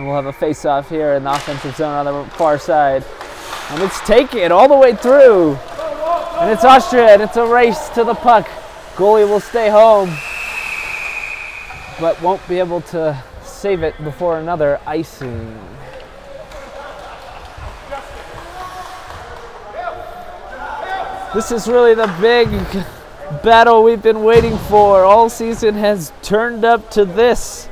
And we'll have a face-off here in the offensive zone on the far side. And it's taken all the way through. And it's Austria, and it's a race to the puck. Goalie will stay home, but won't be able to save it before another icing. This is really the big battle we've been waiting for. All season has turned up to this.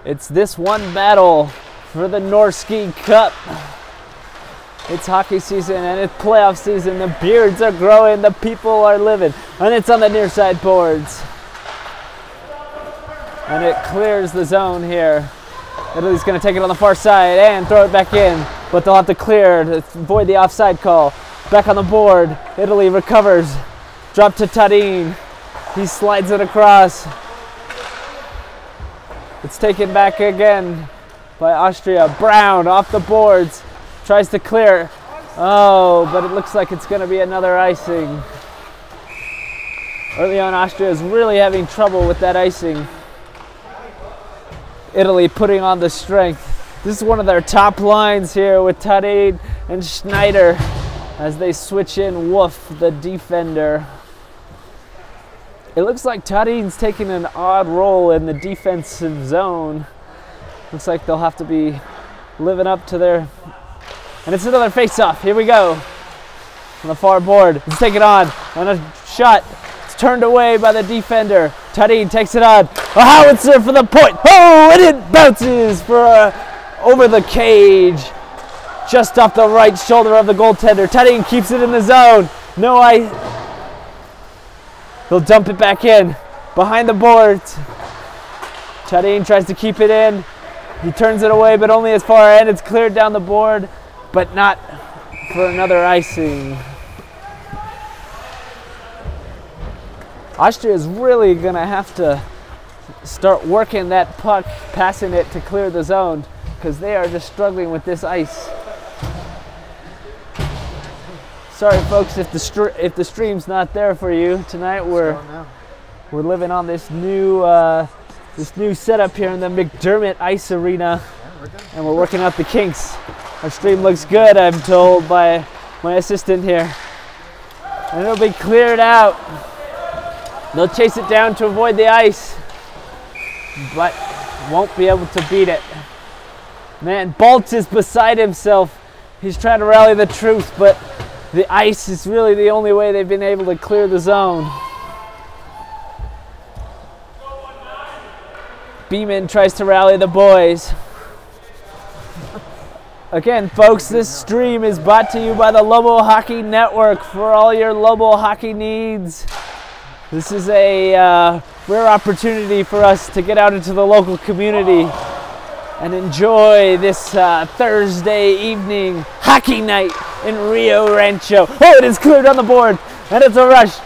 It's this one battle for the Norski Cup. It's hockey season and it's playoff season. The beards are growing, the people are living, and it's on the near side boards. And it clears the zone here. Italy's going to take it on the far side and throw it back in, but they'll have to clear to avoid the offside call. Back on the board, Italy recovers. Drop to Tadin. He slides it across. It's taken back again by Austria. Brown off the boards. Tries to clear. Oh, but it looks like it's going to be another icing. Early on, Austria is really having trouble with that icing. Italy putting on the strength. This is one of their top lines here with Tadin and Schneider as they switch in Wolf, the defender. It looks like Tadin's taking an odd role in the defensive zone. Looks like they'll have to be living up to their... And it's another face-off. Here we go. On the far board. It's taken on. And a shot. It's turned away by the defender. Tadin takes it on. A howitzer for the point. Oh, and it bounces for over the cage. Just off the right shoulder of the goaltender. Tadin keeps it in the zone. No ice. They'll dump it back in, behind the boards. Tadin tries to keep it in. He turns it away, but only as far, and it's cleared down the board, but not for another icing. Austria is really gonna have to start working that puck, passing it to clear the zone, because they are just struggling with this ice. Sorry, folks, if the stream's not there for you tonight. We're living on this new setup here in the McDermott Ice Arena, and we're working out the kinks. Our stream looks good, I'm told by my assistant here, and it'll be cleared out. They'll chase it down to avoid the ice, but won't be able to beat it. Man, Baltz is beside himself. He's trying to rally the troops, but the ice is really the only way they've been able to clear the zone. Beeman tries to rally the boys. Again, folks, this stream is brought to you by the Lobo Hockey Network for all your Lobo hockey needs. This is a rare opportunity for us to get out into the local community and enjoy this Thursday evening hockey night in Rio Rancho. Oh, it is cleared on the board, and it's a rush.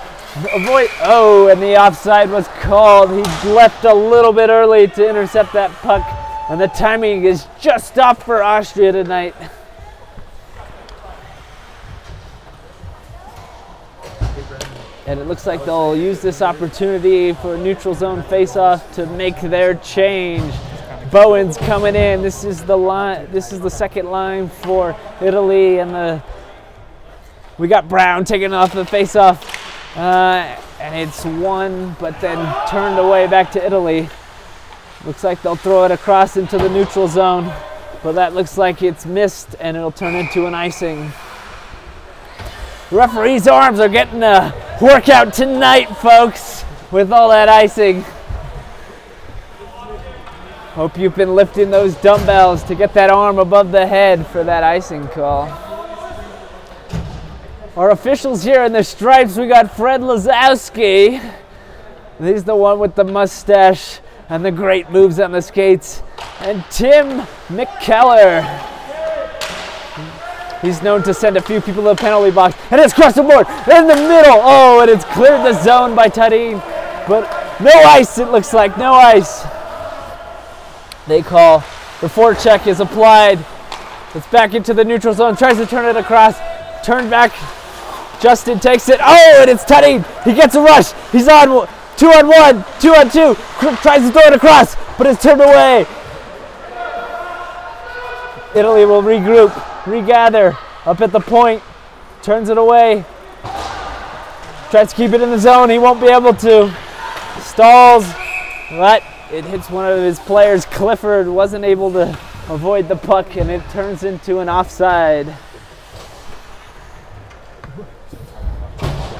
Avoid. Oh, and the offside was called. He left a little bit early to intercept that puck, and the timing is just off for Austria tonight. And it looks like they'll use this opportunity for a neutral zone face-off to make their change. Bowen's coming in. This is the line. This is the second line for Italy, and we got Brown taking off the face-off, and it's won, but then turned away back to Italy. Looks like they'll throw it across into the neutral zone, but that looks like it's missed, and it'll turn into an icing. The referee's arms are getting a workout tonight, folks, with all that icing. Hope you've been lifting those dumbbells to get that arm above the head for that icing call. Our officials here in the stripes, we got Fred Lazowski. He's the one with the mustache and the great moves on the skates. And Tim McKellar. He's known to send a few people to the penalty box. And it's across the board, in the middle. Oh, and it's cleared the zone by Tadin. But no ice, it looks like, no ice. They call, the forecheck is applied. It's back into the neutral zone, tries to turn it across, turned back Justin takes it. Oh, and it's Tadej. He gets a rush. He's on 2-on-1, 2-on-2. Tries to throw it across, but it's turned away. Italy will regroup, regather up at the point. Turns it away. Tries to keep it in the zone. He won't be able to. Stalls, but it hits one of his players. Clifford wasn't able to avoid the puck, and it turns into an offside.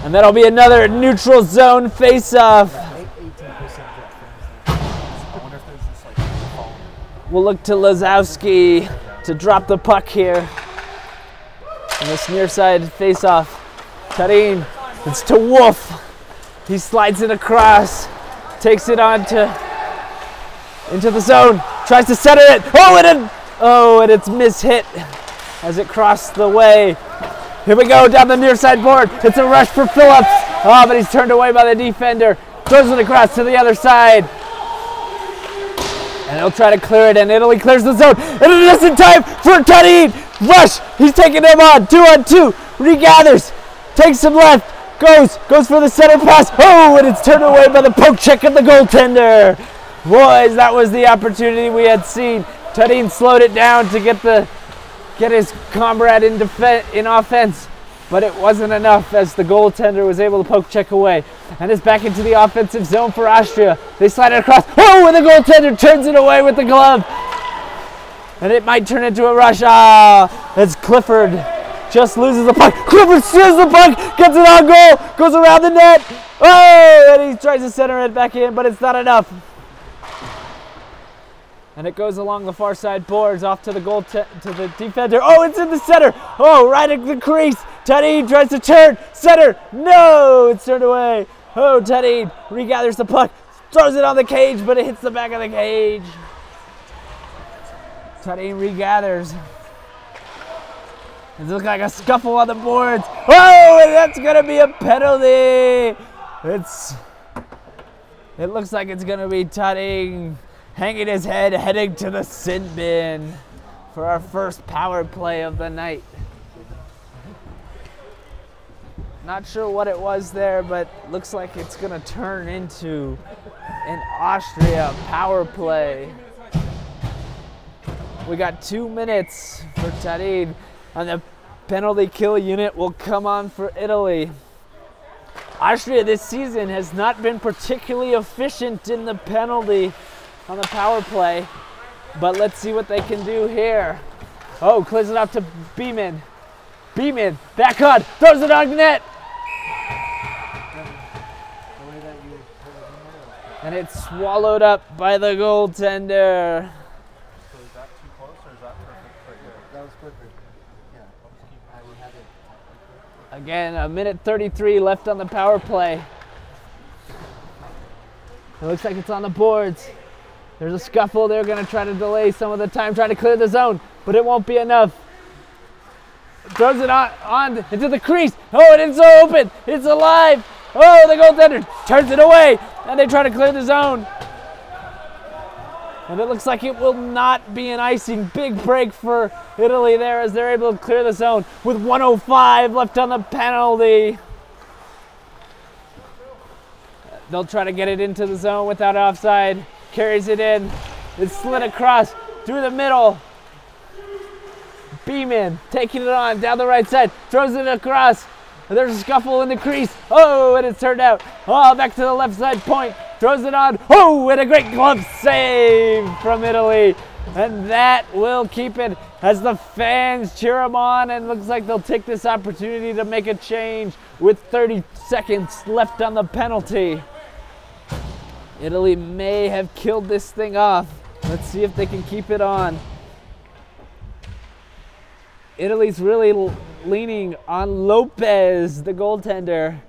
And that'll be another neutral zone face-off. We'll look to Lazowski to drop the puck here. And this near side face-off. Tarin, it's to Wolf. He slides it across, takes it into the zone, tries to center it. And it's mishit as it crossed the way. Here we go, down the near side board. It's a rush for Phillips. Oh, but he's turned away by the defender. Throws it across to the other side. And he'll try to clear it, and Italy clears the zone. And it is in time for Tarin. Rush, he's taking him on, 2-on-2. Regathers, takes him left, goes for the center pass. Oh, and it's turned away by the poke check of the goaltender. Boys, that was the opportunity we had seen. Tarin slowed it down to get his comrade in offense, but it wasn't enough as the goaltender was able to poke check away. And it's back into the offensive zone for Austria. They slide it across. Oh, and the goaltender turns it away with the glove. And it might turn into a rush. As Clifford just loses the puck. Clifford steals the puck, gets it on goal, goes around the net. Oh, and he tries to center it back in, but it's not enough. And it goes along the far side boards off to the to the defender. Oh, it's in the center. Oh, right at the crease. Tarin tries to turn. Center. No, it's turned away. Oh, Tarin regathers the puck. Throws it on the cage, but it hits the back of the cage. Tarin regathers. It looks like a scuffle on the boards. Oh, and that's going to be a penalty. It looks like it's going to be Tarin hanging his head, heading to the sin bin for our first power play of the night. Not sure what it was there, but looks like it's going to turn into an Austria power play. We got 2 minutes for Tarin, and the penalty kill unit will come on for Italy. Austria this season has not been particularly efficient in the penalty on the power play, but let's see what they can do here. Oh, clears it up to Beeman. Beeman, back on, throws it on net. And it's swallowed up by the goaltender. So is that too close, or is that perfect right here? That was perfect. Yeah, I would have it. Again, 1:33 left on the power play. It looks like it's on the boards. There's a scuffle. They're going to try to delay some of the time, try to clear the zone, but it won't be enough. Throws it on into the crease. Oh, and it's so open. It's alive. Oh, the goaltender turns it away, and they try to clear the zone. And it looks like it will not be an icing. Big break for Italy there as they're able to clear the zone with 1:05 left on the penalty. They'll try to get it into the zone without offside. Carries it in. It's slid across through the middle. Beeman taking it on down the right side. Throws it across. And there's a scuffle in the crease. Oh, and it's turned out. Oh, back to the left side point. Throws it on. Oh, and a great glove save from Italy. And that will keep it as the fans cheer them on. And looks like they'll take this opportunity to make a change with 30 seconds left on the penalty. Italy may have killed this thing off. Let's see if they can keep it on. Italy's really leaning on Lopez, the goaltender,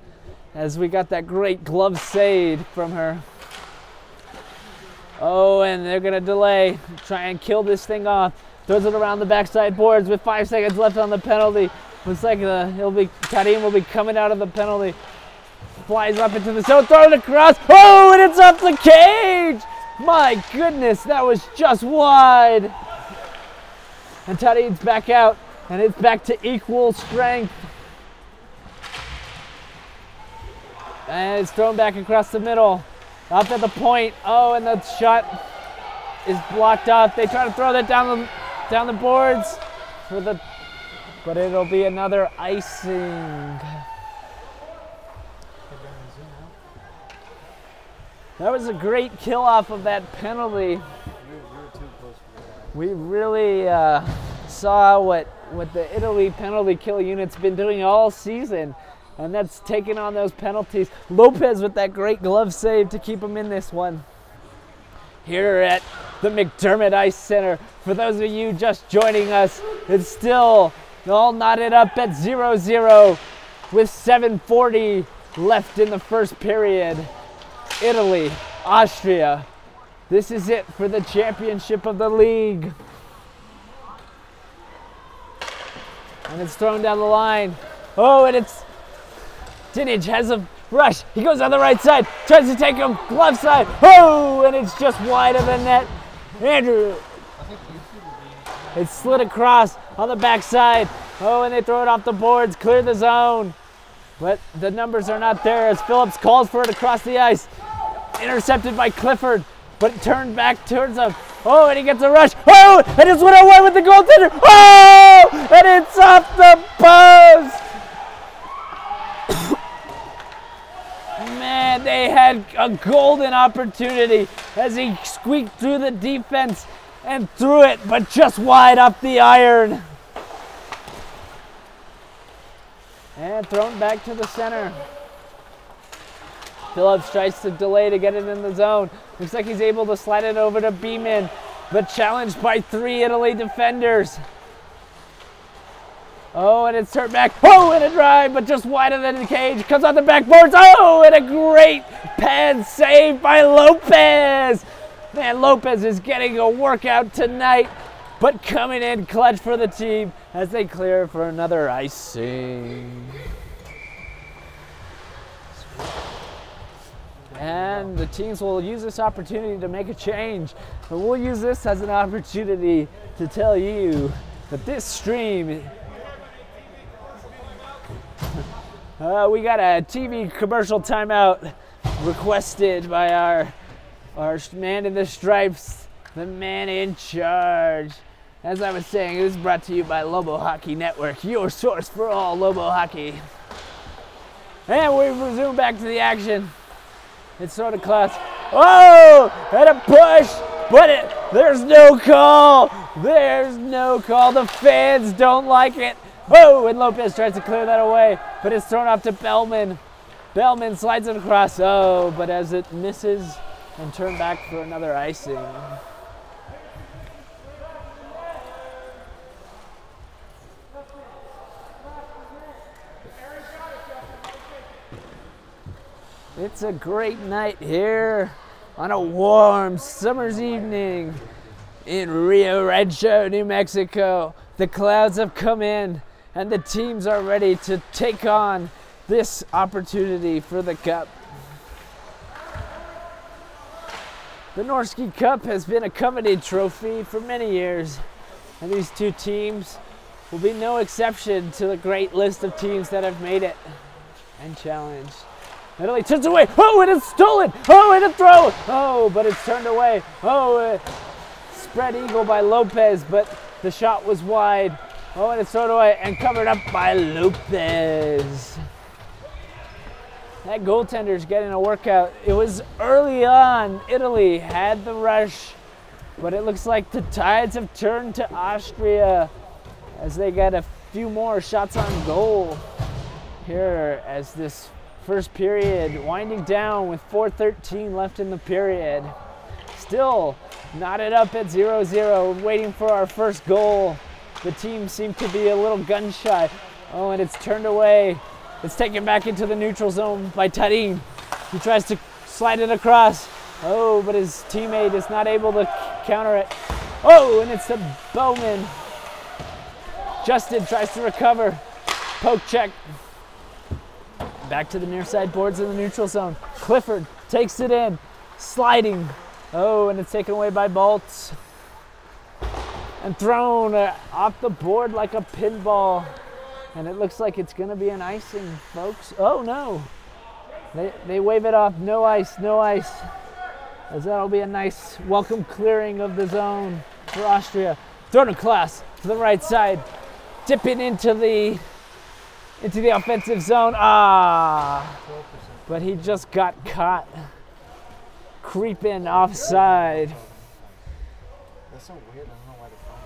as we got that great glove save from her. Oh, and they're going to delay, try and kill this thing off. Throws it around the backside boards with 5 seconds left on the penalty. Looks like Tarin will be coming out of the penalty. Flies up into the zone, throw it across. Oh, and it's off the cage! My goodness, that was just wide. And Tarin's back out, and it's back to equal strength. And it's thrown back across the middle. Off at the point. Oh, and the shot is blocked off. They try to throw that down the boards but it'll be another icing. That was a great kill off of that penalty. We really saw what the Italy penalty kill unit's been doing all season, and that's taking on those penalties. Lopez with that great glove save to keep him in this one. Here at the McDermott Ice Center, for those of you just joining us, it's still all knotted up at 0-0 with 7:40 left in the first period. Italy, Austria. This is it for the championship of the league. And it's thrown down the line. Oh, and it's Dinage has a rush. He goes on the right side, tries to take him, glove side. Oh, and it's just wide of the net. Andrew. It slid across on the backside. Oh, and they throw it off the boards, clear the zone. But the numbers are not there as Phillips calls for it across the ice. Intercepted by Clifford, but turned back towards him. Oh, and he gets a rush. Oh, and it's 1-on-1 with the goaltender. Oh, and it's off the post. Man, they had a golden opportunity as he squeaked through the defense and threw it, but just wide off the iron. And thrown back to the center. Phillips tries to delay to get it in the zone. Looks like he's able to slide it over to Beeman, but challenged by 3 Italy defenders. Oh, and it's turned back. Oh, and a drive, but just wider than the cage. Comes on the backboards. Oh, and a great pad save by Lopez. Man, Lopez is getting a workout tonight, but coming in clutch for the team as they clear for another icing. And the teams will use this opportunity to make a change. But we'll use this as an opportunity to tell you that this stream, we got a TV commercial timeout requested by our man in the stripes, the man in charge. As I was saying, it was brought to you by Lobo Hockey Network, your source for all Lobo hockey. And we resume back to the action. It's sort of close. Oh, and a push, but there's no call. There's no call. The fans don't like it. Oh, and Lopez tries to clear that away, but it's thrown off to Bellman. Bellman slides it across. Oh, but as it misses and turned back for another icing. It's a great night here on a warm summer's evening in Rio Rancho, New Mexico. The clouds have come in and the teams are ready to take on this opportunity for the cup. The Norski Cup has been a coveted trophy for many years, and these two teams will be no exception to the great list of teams that have made it and challenged. Italy turns away. Oh, and it's stolen. Oh, and a throw. Oh, but it's turned away. Oh, spread eagle by Lopez, but the shot was wide. Oh, and it's thrown away and covered up by Lopez. That goaltender's getting a workout. It was early on. Italy had the rush, but it looks like the tides have turned to Austria as they got a few more shots on goal here as this first period winding down with 4:13 left in the period. Still knotted up at 0-0, waiting for our first goal. The team seemed to be a little gun shy. Oh, and it's turned away. It's taken back into the neutral zone by Tarin. He tries to slide it across. Oh, but his teammate is not able to counter it. Oh, and it's to Bowman. Justin tries to recover. Poke check. Back to the near side boards in the neutral zone. Clifford takes it in, sliding. Oh, and it's taken away by Bolts. And thrown off the board like a pinball. And it looks like it's going to be an icing, folks. Oh, no. They wave it off, no ice, no ice. As that'll be a nice welcome clearing of the zone for Austria. Thrown across to the right side, dipping into the offensive zone. But he just got caught creeping offside. That's so weird. I don't know why the phone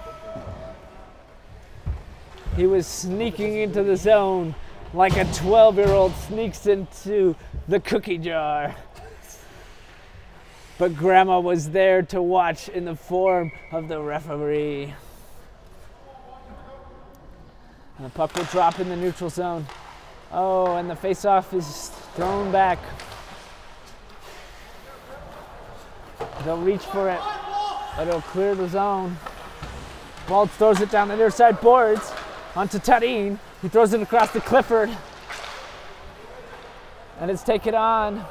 did that. He was sneaking into the zone like a 12-year-old sneaks into the cookie jar. But Grandma was there to watch in the form of the referee. And the puck will drop in the neutral zone. Oh, and the face-off is thrown back. They'll reach for it, but it'll clear the zone. Ball throws it down the near side boards onto Tarin. He throws it across to Clifford. And it's taken on.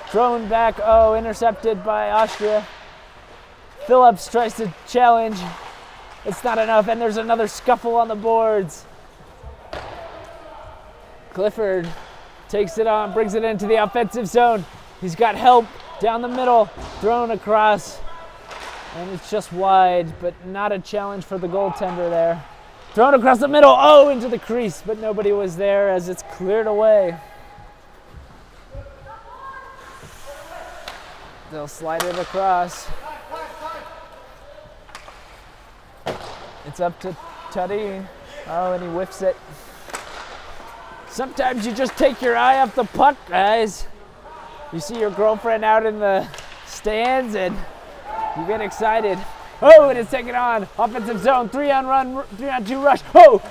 Thrown back, intercepted by Austria. Phillips tries to challenge. It's not enough, and there's another scuffle on the boards. Clifford takes it on, brings it into the offensive zone. He's got help down the middle, thrown across, and it's just wide, but not a challenge for the goaltender there. Thrown across the middle, into the crease, but nobody was there as it's cleared away. They'll slide it across. It's up to Tarin. And he whiffs it. Sometimes you just take your eye off the puck, guys. You see your girlfriend out in the stands and you get excited. And it's taken on. Offensive zone, 3-on-2 rush.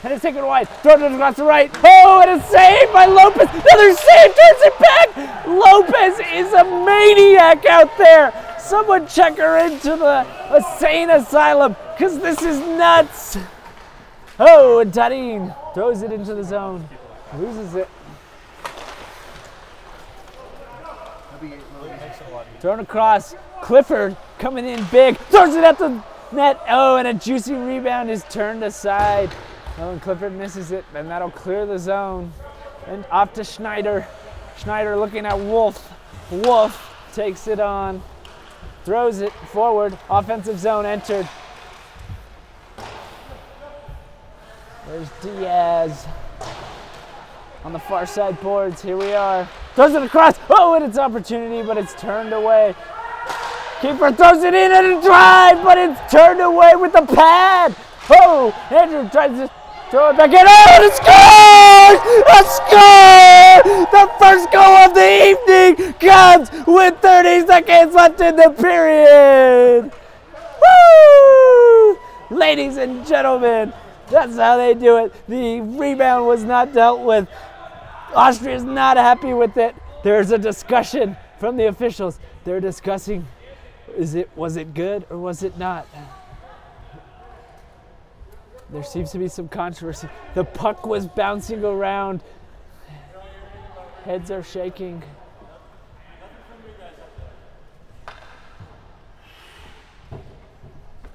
And it's taken wide. Thrown it across the right. And it's saved by Lopez. Another save, turns it back. Lopez is a maniac out there. Someone check her into the insane asylum, because this is nuts. And Tarin throws it into the zone. Loses it. Thrown across. Clifford coming in big. Throws it at the net. And a juicy rebound is turned aside. And Clifford misses it, and that'll clear the zone. And off to Schneider. Schneider looking at Wolf. Wolf takes it on. Throws it forward. Offensive zone entered. There's Diaz on the far side boards. Here we are. Throws it across. And it's opportunity, but it's turned away. Keeper throws it in and a drive, but it's turned away with the pad. Andrew tries to throw it back in. And it scores! A score! The first goal of the evening comes with 30 seconds left in the period. Woo! Ladies and gentlemen, that's how they do it. The rebound was not dealt with. Austria's not happy with it. There's a discussion from the officials. They're discussing, was it good or was it not? There seems to be some controversy. The puck was bouncing around. Heads are shaking.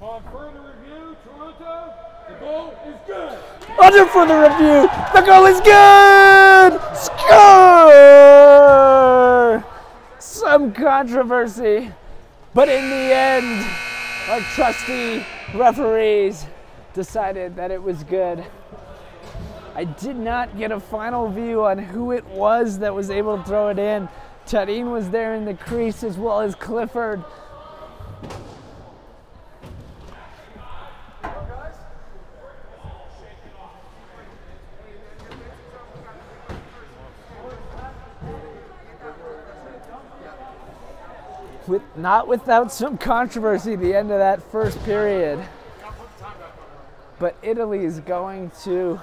On further review, Toronto, the goal is good. Under further review, the goal is good! Score! Some controversy, but in the end, our trusty referees decided that it was good. I did not get a final view on who it was that was able to throw it in. Tarin was there in the crease as well as Clifford. Not without some controversy at the end of that first period. But Italy is going to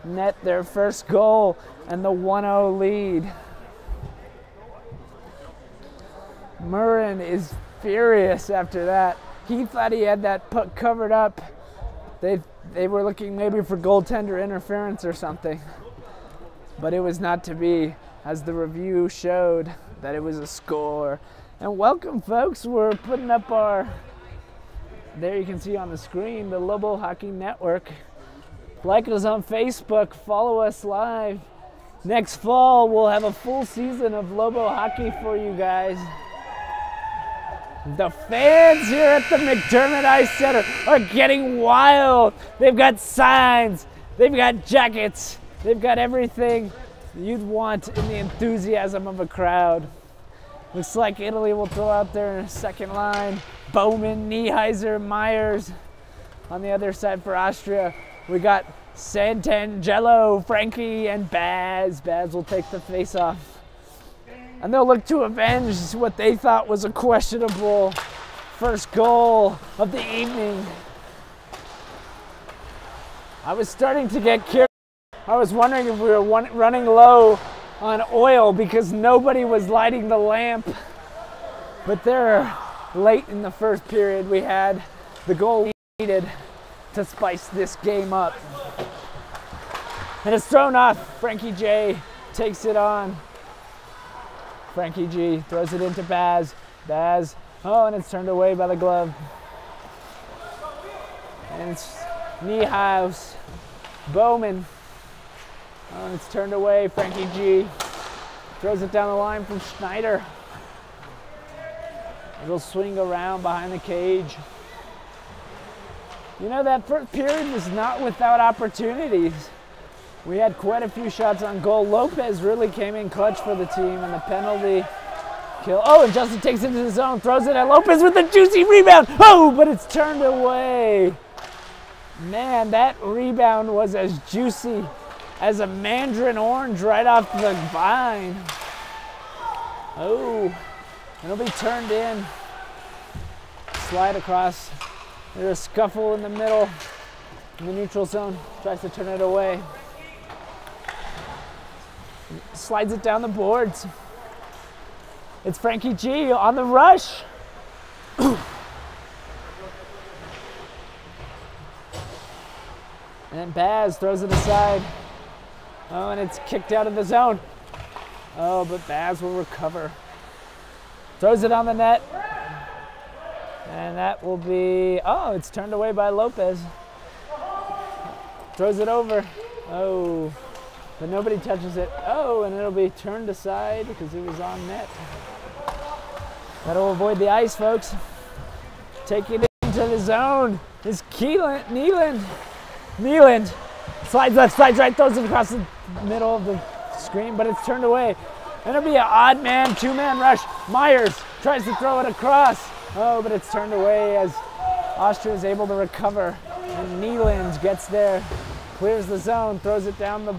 net their first goal and the 1-0 lead. Murin is furious after that. He thought he had that puck covered up. They were looking maybe for goaltender interference or something. But it was not to be, as the review showed that it was a score. And welcome, folks. We're putting up there you can see on the screen, the Lobo Hockey Network. Like us on Facebook, follow us live. Next fall, we'll have a full season of Lobo hockey for you guys. The fans here at the McDermott Ice Center are getting wild. They've got signs, they've got jackets, they've got everything you'd want in the enthusiasm of a crowd. Looks like Italy will throw out their second line. Bowman, Nieheiser, Myers. On the other side for Austria, we got Santangelo, Frankie, and Baz. Baz will take the face-off. And they'll look to avenge what they thought was a questionable first goal of the evening. I was starting to get curious. I was wondering if we were running low on oil because nobody was lighting the lamp. But there, late in the first period, we had the goal we needed to spice this game up. And it's thrown off. Frankie J takes it on. Frankie G throws it into Baz. Baz, oh, and it's turned away by the glove. And it's Niehaus. Bowman. Oh, and it's turned away. Frankie G throws it down the line from Schneider. It'll swing around behind the cage. You know, that first period was not without opportunities. We had quite a few shots on goal. Lopez really came in clutch for the team, and the penalty kill. Oh, and Justin takes it into the zone, throws it at Lopez with a juicy rebound. Oh, but it's turned away. Man, that rebound was as juicy as a mandarin orange right off the vine. Oh, it'll be turned in. Slide across. There's a scuffle in the middle, in the neutral zone. Tries to turn it away. Slides it down the boards. It's Frankie G on the rush. And Baz throws it aside. Oh, and it's kicked out of the zone. Oh, but Baz will recover. Throws it on the net. And that will be, oh, it's turned away by Lopez. Throws it over. Oh, but nobody touches it. Oh, and it'll be turned aside because it was on net. That'll avoid the ice, folks. Taking it into the zone is Nealand. Nealand slides left, slides right, throws it across the middle of the screen, but it's turned away. And it'll be an odd man, two-man rush. Myers tries to throw it across. Oh, but it's turned away as Austria is able to recover. And Nealand gets there, clears the zone, throws it down the